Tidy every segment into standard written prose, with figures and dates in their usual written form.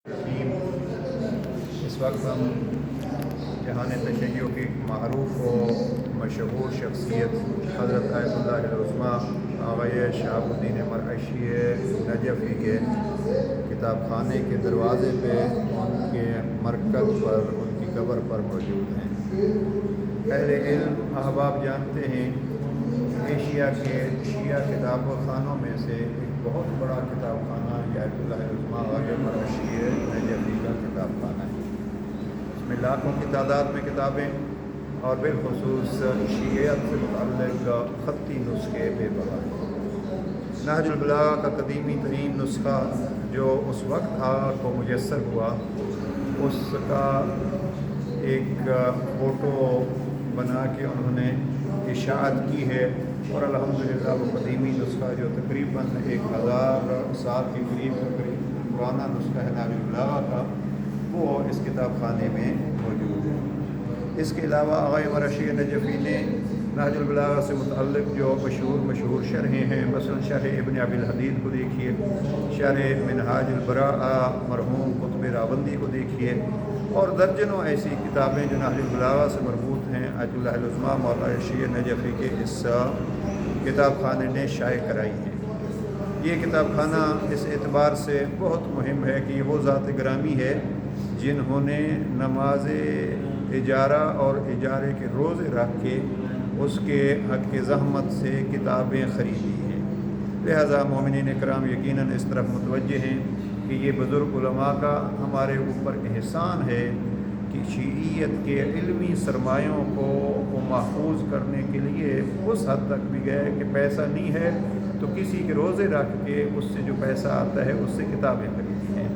اس وقت ہم جہان تشیع کی معروف و مشہور شخصیت حضرت آیت اللہ العظمیٰ آغا شہاب الدین مرعشی نجفی کے کتاب خانے کے دروازے پہ ان کے مرکز پر ان کی قبر پر موجود ہیں۔ اہل علم احباب جانتے ہیں ایشیا کے شیعہ کتاب خانوں میں سے ایک بہت بڑا کتاب خانہ آیت اللہ العظمیٰ آغا مرعشی نجفی کا کتاب خانہ ہے۔ اس میں لاکھوں کی تعداد میں کتابیں اور بالخصوص شیعیت سے متعلق خطی نسخے بے بہا ہیں۔ نہج البلاغہ کا قدیمی ترین نسخہ جو اس وقت آپ کو میسر ہوا، اس کا ایک فوٹو بنا کے انہوں نے اشاعت کی ہے، اور الحمدللہ وہ قدیمی نسخہ جو تقریباً 1000 سال کے قریب پرانا نسخہ ہے نہج البلاغہ کا، وہ اس کتاب خانے میں موجود ہے۔ اس کے علاوہ آغا مرعشی نجفی نے نہج البلاغہ سے متعلق جو مشہور شرحیں ہیں، مثلا شرح ابن ابی الحدید کو دیکھیے، شرح منہاج البراءہ مرحوم قطب راوندی کو دیکھیے، اور درجنوں ایسی کتابیں جو نہج البلاغہ سے مربوط ہیں آیت اللہ العظمیٰ مرعشی نجفی کے اس کتاب خانے نے شائع کرائی ہیں۔ یہ کتاب خانہ اس اعتبار سے بہت مہم ہے کہ یہ وہ ذات گرامی ہے جنہوں نے نماز اجارہ اور اجارے کے روزے رکھ کے اس کے حق زحمت سے کتابیں خریدی ہیں۔ لہذا مومنین کرام یقیناً اس طرف متوجہ ہیں کہ یہ بزرگ علماء کا ہمارے اوپر احسان ہے کہ شیعیت کے علمی سرمایوں کو محفوظ کرنے کے لیے اس حد تک بھی گئے کہ پیسہ نہیں ہے تو کسی کے روزے رکھ کے اس سے جو پیسہ آتا ہے اس سے کتابیں خریدی ہیں۔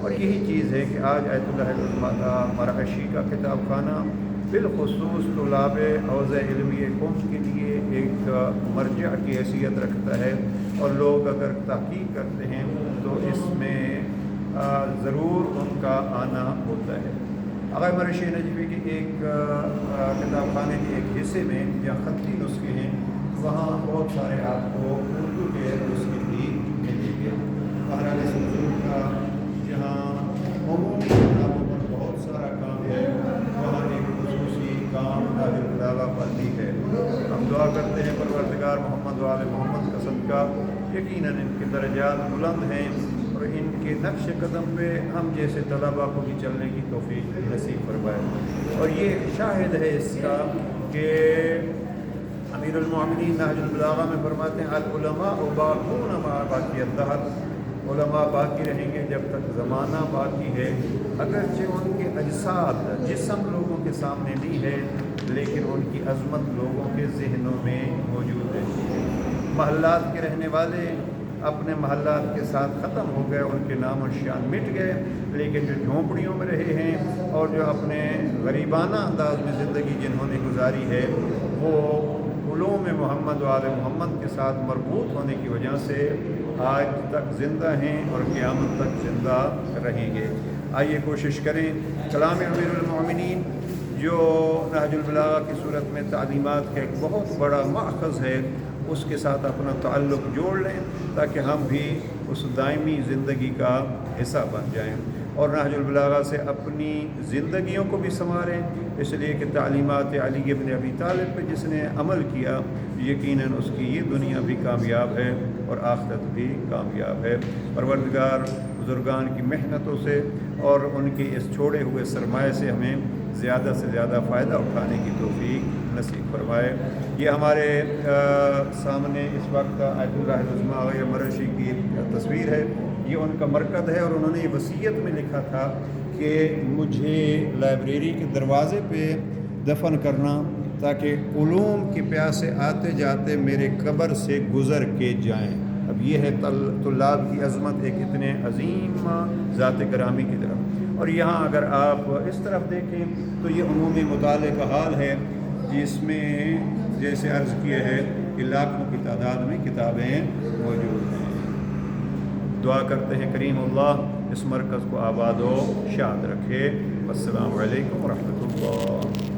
اور یہی چیز ہے کہ آج آیت اللہ العظمیٰ مرعشی کا کتاب خانہ بالخصوص طلاب حوض علمی قوم کے لیے ایک مرجع کی حیثیت رکھتا ہے، اور لوگ اگر تحقیق کرتے ہیں تو اس میں ضرور ان کا آنا ہوتا ہے۔ آغا مرعشی نجفی کے ایک کتاب خانے کے ایک حصے میں جہاں خطی نسخے ہیں، وہاں بہت سارے آپ کو اردو کے نسخے بھی ملیں گے۔ بہرحال اس بزرگ کا جہاں عمومی کتابوں پر بہت سارا کام ہے، وہاں ایک خصوصی کام نہج البلاغہ پر بھی ہے۔ ہم دعا کرتے ہیں پروردگار محمد و آل محمد کا صدقہ یقیناً ان کے درجات بلند ہیں، اور ان کے نقش قدم پہ ہم جیسے طلباء کو بھی چلنے کی توفیق نصیب فرمائے۔ اور یہ شاہد ہے اس کا کہ امیر المومنین نہج البلاغہ میں فرماتے ہیں العلماء باقون ما باقی الدہر، علماء باقی رہیں گے جب تک زمانہ باقی ہے، اگرچہ ان کے اجساد جسم لوگوں کے سامنے نہیں ہے لیکن ان کی عظمت لوگوں کے ذہنوں میں موجود ہے۔ محلات کے رہنے والے اپنے محلات کے ساتھ ختم ہو گئے، ان کے نام و شان مٹ گئے، لیکن جو جھونپڑیوں میں رہے ہیں اور جو اپنے غریبانہ انداز میں زندگی جنہوں نے گزاری ہے، وہ علوم محمد و آل محمد کے ساتھ مربوط ہونے کی وجہ سے آج تک زندہ ہیں اور قیامت تک زندہ رہیں گے۔ آئیے کوشش کریں کلام امیر المومنین جو نہج البلاغہ کی صورت میں تعلیمات کا ایک بہت بڑا ماخذ ہے، اس کے ساتھ اپنا تعلق جوڑ لیں تاکہ ہم بھی اس دائمی زندگی کا حصہ بن جائیں، اور نہج البلاغہ سے اپنی زندگیوں کو بھی سنواریں، اس لیے کہ تعلیمات علی ابن ابی طالب پہ جس نے عمل کیا یقیناً اس کی یہ دنیا بھی کامیاب ہے اور آخرت بھی کامیاب ہے۔ پروردگار بزرگان کی محنتوں سے اور ان کے اس چھوڑے ہوئے سرمایہ سے ہمیں زیادہ سے زیادہ فائدہ اٹھانے کی توفیق نصیب فرمائے۔ یہ ہمارے سامنے اس وقت آیت اللہ العظمیٰ مرعشی کی تصویر ہے، یہ ان کا مرکز ہے، اور انہوں نے وصیت میں لکھا تھا کہ مجھے لائبریری کے دروازے پہ دفن کرنا تاکہ علوم کے پیاسے آتے جاتے میرے قبر سے گزر کے جائیں۔ اب یہ ہے طلاب کی عظمت ایک اتنے عظیم ذات گرامی کی طرف۔ اور یہاں اگر آپ اس طرف دیکھیں تو یہ عمومی مطالعے کا حال ہے، جس میں جیسے عرض کیا ہے کہ لاکھوں کی تعداد میں کتابیں موجود ہیں۔ دعا کرتے ہیں کریم اللہ اس مرکز کو آباد و شاد رکھے۔ السلام علیکم ورحمۃ اللہ۔